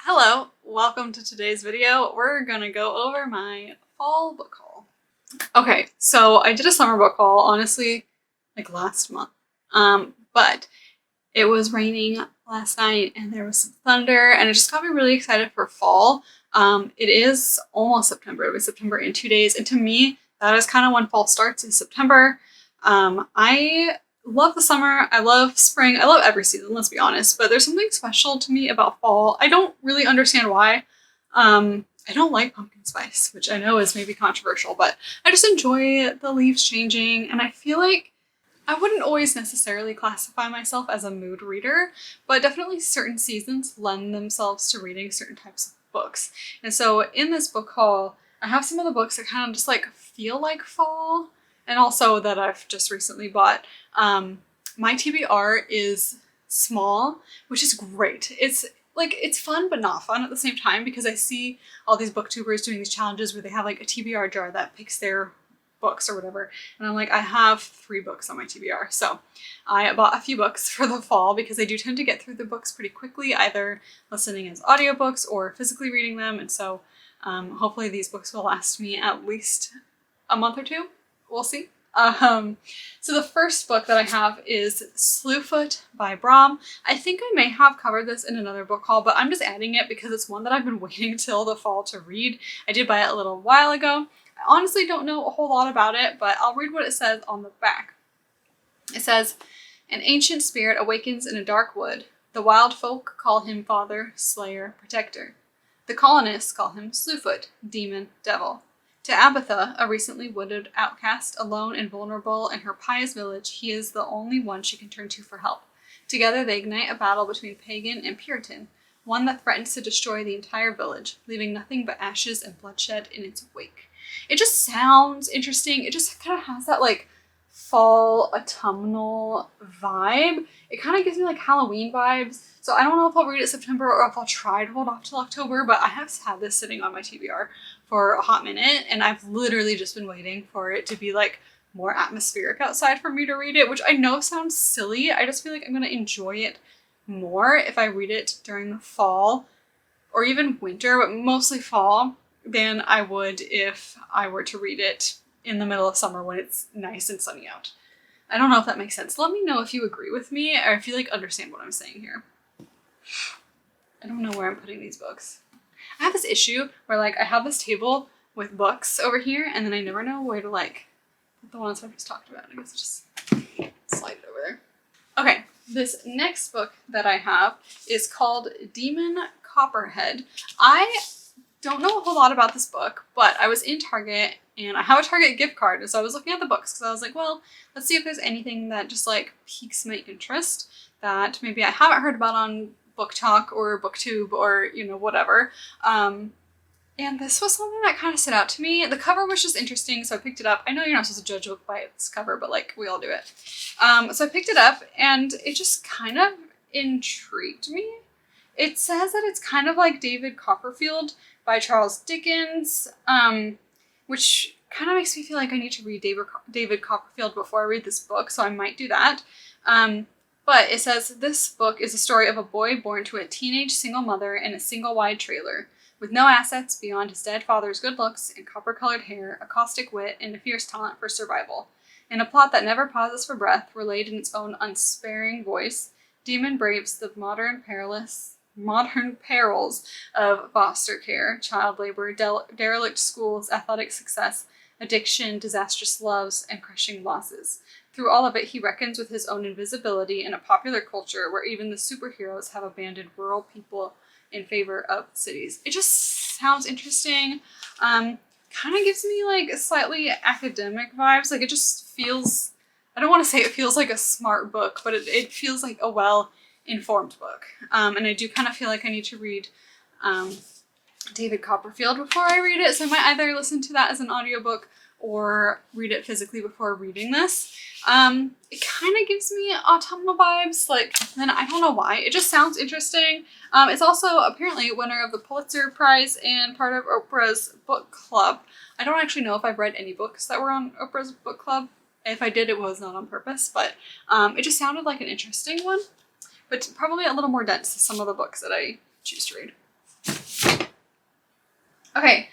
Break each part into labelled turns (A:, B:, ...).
A: Hello, welcome to today's video. We're gonna go over my fall book haul. Okay, so I did a summer book haul, honestly, like last month. But it was raining last night and there was some thunder and it just got me really excited for fall. It is almost September. It was September in 2 days, and to me, that is kind of when fall starts, in September. I love the summer. I love spring. I love every season, let's be honest. But there's something special to me about fall. I don't really understand why. I don't like pumpkin spice, which I know is maybe controversial, but I just enjoy the leaves changing, and I feel like I wouldn't always necessarily classify myself as a mood reader, but definitely certain seasons lend themselves to reading certain types of books. And so in this book haul, I have some of the books that kind of just like feel like fall, and also that I've just recently bought. My TBR is small, which is great. It's fun but not fun at the same time, because I see all these booktubers doing these challenges where they have like a TBR jar that picks their books or whatever, and I'm like, I have 3 books on my TBR. So I bought a few books for the fall because I do tend to get through the books pretty quickly, either listening as audiobooks or physically reading them, and so hopefully these books will last me at least a month or two. We'll see. So the first book that I have is Slewfoot by Brom. I think I may have covered this in another book haul, but I'm just adding it because it's one that I've been waiting till the fall to read. I did buy it a little while ago. I honestly don't know a whole lot about it, but I'll read what it says on the back. It says, "An ancient spirit awakens in a dark wood. The wild folk call him father, slayer, protector. The colonists call him Slewfoot, demon, devil. To Abatha, a recently wounded outcast, alone and vulnerable in her pious village, he is the only one she can turn to for help. Together they ignite a battle between pagan and Puritan, one that threatens to destroy the entire village, leaving nothing but ashes and bloodshed in its wake." It just sounds interesting. It just kind of has that like fall autumnal vibe. It kind of gives me like Halloween vibes. So I don't know if I'll read it September or if I'll try to hold off till October, but I have had this sitting on my TBR for a hot minute, and I've literally just been waiting for it to be like more atmospheric outside for me to read it, which I know sounds silly. I just feel like I'm going to enjoy it more if I read it during the fall or even winter, but mostly fall, than I would if I were to read it in the middle of summer when it's nice and sunny out. I don't know if that makes sense. Let me know if you agree with me or if you like understand what I'm saying here. I don't know where I'm putting these books. I have this issue where like I have this table with books over here, and then I never know where to like put the ones I just talked about. I guess just slide it over there. Okay, this next book that I have is called Demon Copperhead. I don't know a whole lot about this book, but I was in Target and I have a Target gift card, and so I was looking at the books because I was like, well, let's see if there's anything that just like piques my interest that maybe I haven't heard about on Book Talk or BookTube or, you know, whatever. And this was something that kind of stood out to me. The cover was just interesting, so I picked it up. I know you're not supposed to judge a book by its cover, but like we all do it. So I picked it up and it just kind of intrigued me. It says that it's kind of like David Copperfield by Charles Dickens, which kind of makes me feel like I need to read David Copperfield before I read this book, so I might do that. But it says, "This book is a story of a boy born to a teenage single mother in a single wide trailer, with no assets beyond his dead father's good looks and copper-colored hair, a caustic wit, and a fierce talent for survival. In a plot that never pauses for breath, relayed in its own unsparing voice, Demon braves the modern perils of foster care, child labor, derelict schools, athletic success, addiction, disastrous loves, and crushing losses. Through all of it, he reckons with his own invisibility in a popular culture where even the superheroes have abandoned rural people in favor of cities." It just sounds interesting. Kind of gives me like slightly academic vibes. Like it just feels, I don't want to say it feels like a smart book, but it feels like a well-informed book. And I do kind of feel like I need to read David Copperfield before I read it. So I might either listen to that as an audiobook or read it physically before reading this. It kind of gives me autumnal vibes, like, then I don't know why. It just sounds interesting. It's also apparently a winner of the Pulitzer Prize and part of Oprah's book club. I don't actually know if I've read any books that were on Oprah's book club. If I did, it was not on purpose, but it just sounded like an interesting one, but probably a little more dense than some of the books that I choose to read. Okay,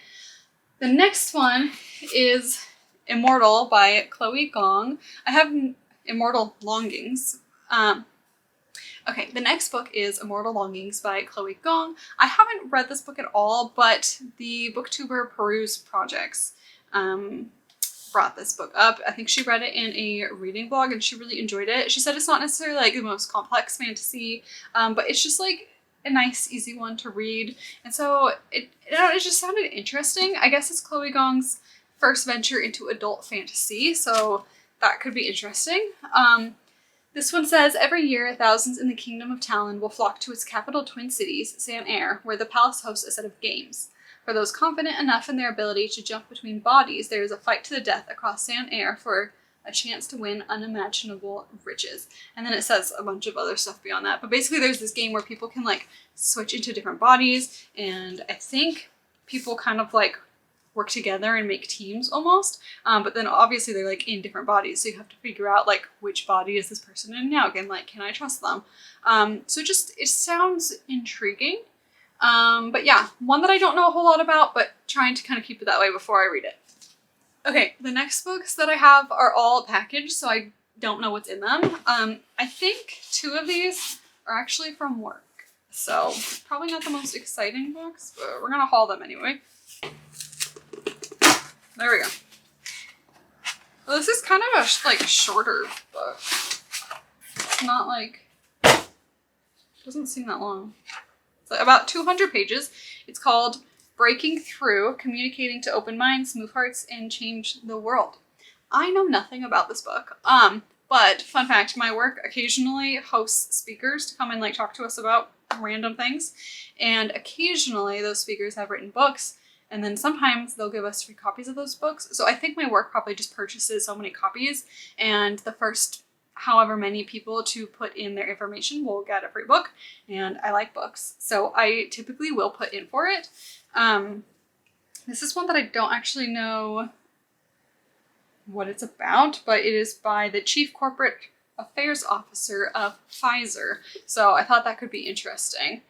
A: the next one is Immortal by Chloe Gong. I have Immortal Longings. Okay, the next book is Immortal Longings by Chloe Gong. I haven't read this book at all, but the booktuber Peruse Projects brought this book up. I think she read it in a reading blog and she really enjoyed it. She said it's not necessarily like the most complex fantasy, but it's just like a nice, easy one to read. And so it just sounded interesting. I guess it's Chloe Gong's first venture into adult fantasy, so that could be interesting. This one says, every year, thousands in the Kingdom of Talon will flock to its capital twin cities, San-Air, where the palace hosts a set of games. For those confident enough in their ability to jump between bodies, there is a fight to the death across San-Air for a chance to win unimaginable riches. And then it says a bunch of other stuff beyond that. But basically there's this game where people can like switch into different bodies, and I think people kind of like work together and make teams almost. But then obviously they're like in different bodies, so you have to figure out like which body is this person in now. Again, like, can I trust them? So it sounds intriguing. But yeah, one that I don't know a whole lot about, but trying to kind of keep it that way before I read it. Okay, the next books that I have are all packaged, so I don't know what's in them. I think 2 of these are actually from work, so probably not the most exciting books, but we're gonna haul them anyway. There we go. Well, this is kind of a like shorter book. It's not like, doesn't seem that long. It's like about 200 pages. It's called Breaking Through, Communicating to Open Minds, Move Hearts, and Change the World. I know nothing about this book. But fun fact, my work occasionally hosts speakers to come and like talk to us about random things. And occasionally those speakers have written books, and then sometimes they'll give us free copies of those books. So I think my work probably just purchases so many copies, and the first however many people to put in their information will get a free book. And I like books, so I typically will put in for it. This is one that I don't actually know what it's about, but it is by the Chief Corporate Affairs Officer of Pfizer. So I thought that could be interesting.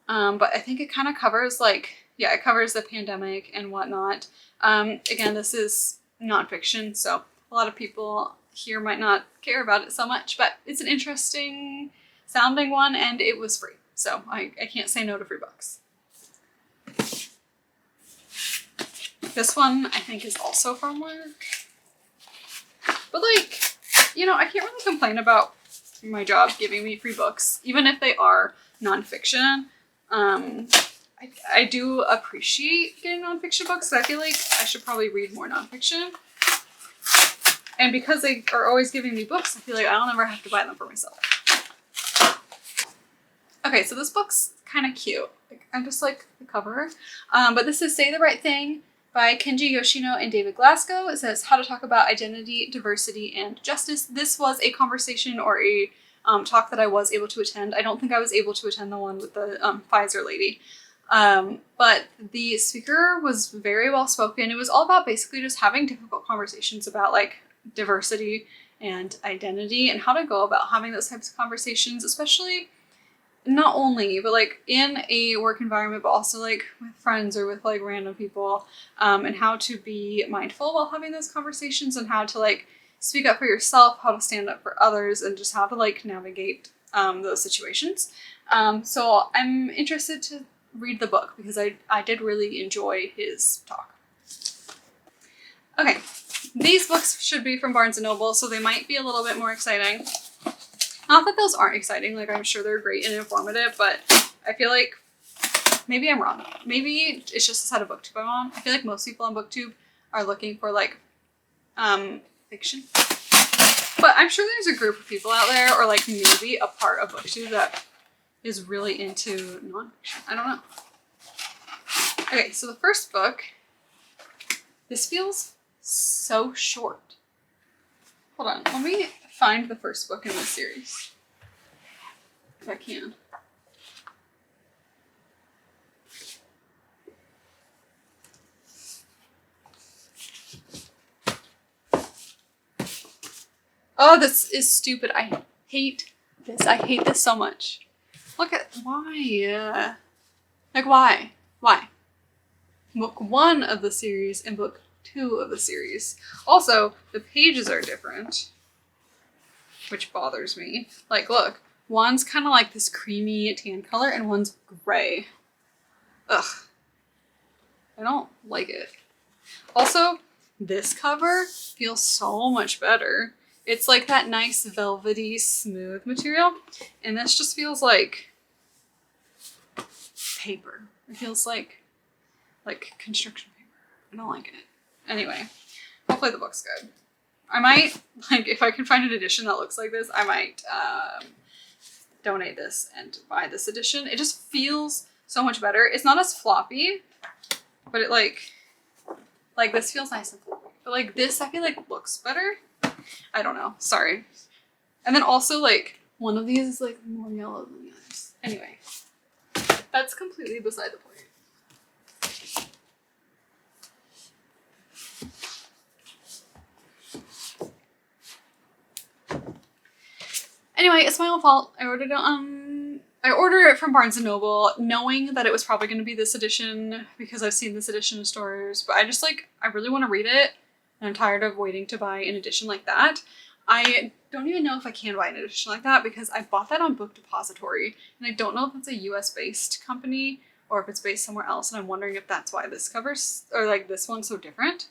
A: But I think it kind of covers like, yeah, it covers the pandemic and whatnot. Again, this is nonfiction, so a lot of people here might not care about it so much, but it's an interesting sounding one and it was free. So I can't say no to free books. This one I think is also from work. But like, you know, I can't really complain about my job giving me free books, even if they are nonfiction. I do appreciate getting nonfiction books, but I feel like I should probably read more nonfiction. And because they are always giving me books, I feel like I'll never have to buy them for myself. Okay, so this book's kind of cute. Like, I just like the cover. But this is Say the Right Thing by Kenji Yoshino and David Glasgow. It says how to talk about identity, diversity, and justice. This was a conversation or a talk that I was able to attend. I don't think I was able to attend the one with the Pfizer lady. But the speaker was very well spoken. It was all about basically just having difficult conversations about like diversity and identity and how to go about having those types of conversations, especially not only, but like in a work environment, but also like with friends or with like random people, and how to be mindful while having those conversations and how to like speak up for yourself, how to stand up for others, and just how to like navigate those situations. So I'm interested to read the book because I did really enjoy his talk. Okay, these books should be from Barnes & Noble, so they might be a little bit more exciting. Not that those aren't exciting, like I'm sure they're great and informative, but I feel like maybe I'm wrong. Maybe it's just a set of BookTube I'm on. I feel like most people on BookTube are looking for like fiction. But I'm sure there's a group of people out there, or like maybe a part of BookTube that is really into nonfiction. I don't know. Okay, so the first book, this feels so short. Hold on, let me find the first book in this series, if I can. Oh, this is stupid. I hate this. I hate this so much. Look at, why? Like, why? Why? book 1 of the series and book 2 of the series. Also, the pages are different, which bothers me. Like, look, one's kind of like this creamy tan color and one's gray. Ugh. I don't like it. Also, this cover feels so much better. It's like that nice velvety smooth material, and this just feels like paper. It feels like construction paper. I don't like it. Anyway, hopefully the book's good. I might, like, if I can find an edition that looks like this, I might donate this and buy this edition. It just feels so much better. It's not as floppy, but it like this feels nice and floppy. But like this, I feel like looks better. I don't know. Sorry. And then also like one of these is like more yellow than the others. Anyway, that's completely beside the point. Anyway, it's my own fault. I ordered it from Barnes & Noble knowing that it was probably going to be this edition because I've seen this edition in stores, but I really want to read it and I'm tired of waiting to buy an edition like that. I don't even know if I can buy an edition like that because I bought that on Book Depository and I don't know if it's a US based company or if it's based somewhere else, and I'm wondering if that's why this covers, or like this one's so different,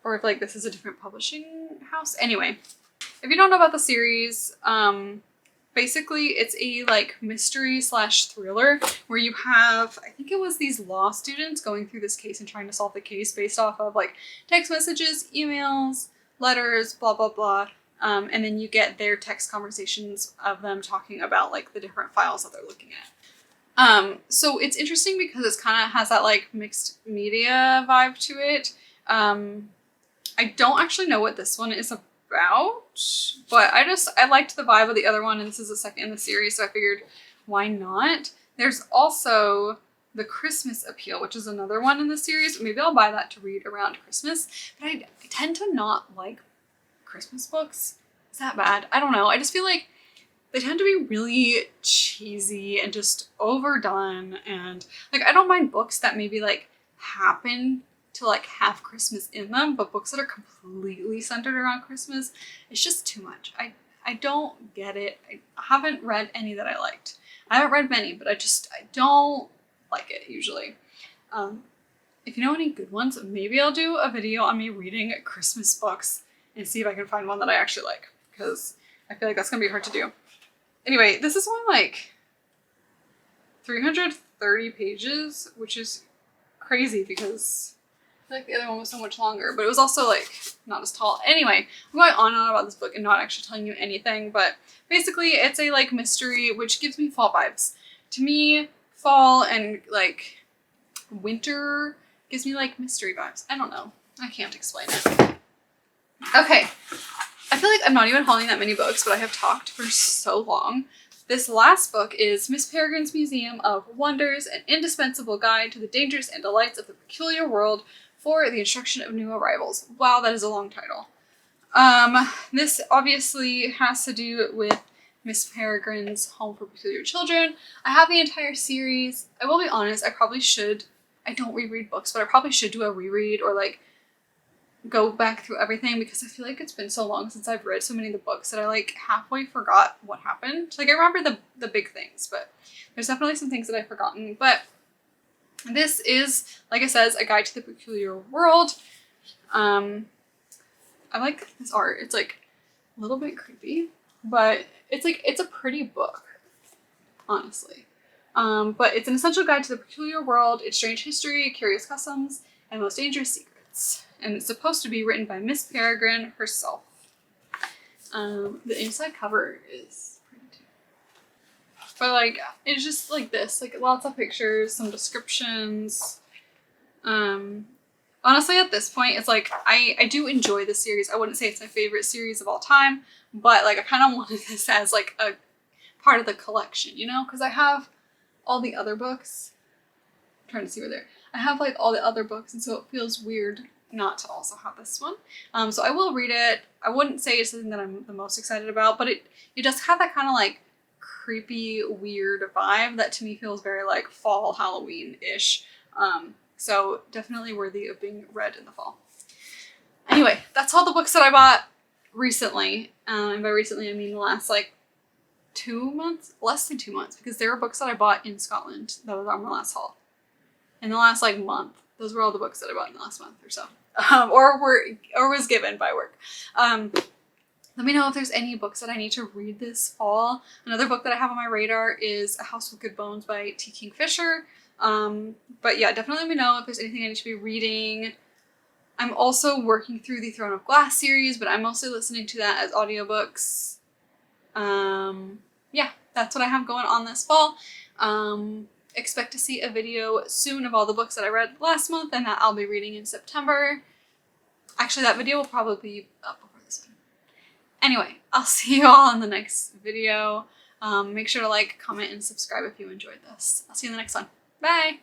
A: or if like this is a different publishing house. Anyway, if you don't know about the series, basically it's a like mystery / thriller where you have, I think it was these law students going through this case and trying to solve the case based off of like text messages, emails, letters, blah, blah, blah. And then you get their text conversations of them talking about like the different files that they're looking at. So it's interesting because it's kind of has that like mixed media vibe to it. I don't actually know what this one is about, but I liked the vibe of the other one, and this is the second in the series, so I figured why not. There's also The Christmas Appeal, which is another one in the series. Maybe I'll buy that to read around Christmas, but I tend to not like Christmas books. Is that bad? I don't know. I just feel like they tend to be really cheesy and just overdone, and like I don't mind books that maybe like happen to like have Christmas in them, but books that are completely centered around Christmas, it's just too much. I don't get it. I haven't read any that I liked. I haven't read many, but I don't like it usually. If you know any good ones, maybe I'll do a video on me reading Christmas books and see if I can find one that I actually like, because I feel like that's gonna be hard to do. Anyway, this is only like 330 pages, which is crazy because I feel like the other one was so much longer, but it was also like not as tall. Anyway, I'm going on and on about this book and not actually telling you anything, but basically it's a like mystery which gives me fall vibes. To me, fall and like winter gives me like mystery vibes. I don't know. I can't explain it. Okay. I feel like I'm not even hauling that many books, but I have talked for so long. This last book is Miss Peregrine's Museum of Wonders, an indispensable guide to the dangers and delights of the peculiar world for the instruction of new arrivals. Wow, that is a long title. This obviously has to do with Miss Peregrine's Home for Peculiar Children. I have the entire series. I will be honest, I don't reread books, but I probably should do a reread or like go back through everything because I feel like it's been so long since I've read so many of the books that I like halfway forgot what happened. Like I remember the big things, but there's definitely some things that I've forgotten. But this is, like I said, a guide to the peculiar world. I like this art. It's like a little bit creepy, but it's a pretty book, honestly. But it's an essential guide to the peculiar world, its strange history, curious customs, and most dangerous secrets. And it's supposed to be written by Miss Peregrine herself. The inside cover is pretty too. But like, it's just like this, like lots of pictures, some descriptions. Honestly, at this point, it's like, I do enjoy this series. I wouldn't say it's my favorite series of all time, but like I kind of wanted this as like a part of the collection, you know? Because I have all the other books. I'm trying to see where they're. I have like all the other books, and so it feels weird not to also have this one. So I will read it. I wouldn't say it's something that I'm the most excited about, but it does have that kind of like creepy, weird vibe that to me feels very like fall Halloween-ish. So definitely worthy of being read in the fall. Anyway, that's all the books that I bought recently. And by recently, I mean the last like 2 months, less than 2 months, because there were books that I bought in Scotland that was on my last haul. In the last like month, those were all the books that I bought in the last month or so, or was given by work. Let me know if there's any books that I need to read this fall. Another book that I have on my radar is A House with Good Bones by T. Kingfisher. But yeah, definitely let me know if there's anything I need to be reading. I'm also working through the Throne of Glass series, but I'm mostly listening to that as audiobooks. Yeah, that's what I have going on this fall. Expect to see a video soon of all the books that I read last month and that I'll be reading in September. Actually, that video will probably be up before this one. Anyway, I'll see you all in the next video. Make sure to like, comment, and subscribe if you enjoyed this. I'll see you in the next one. Bye!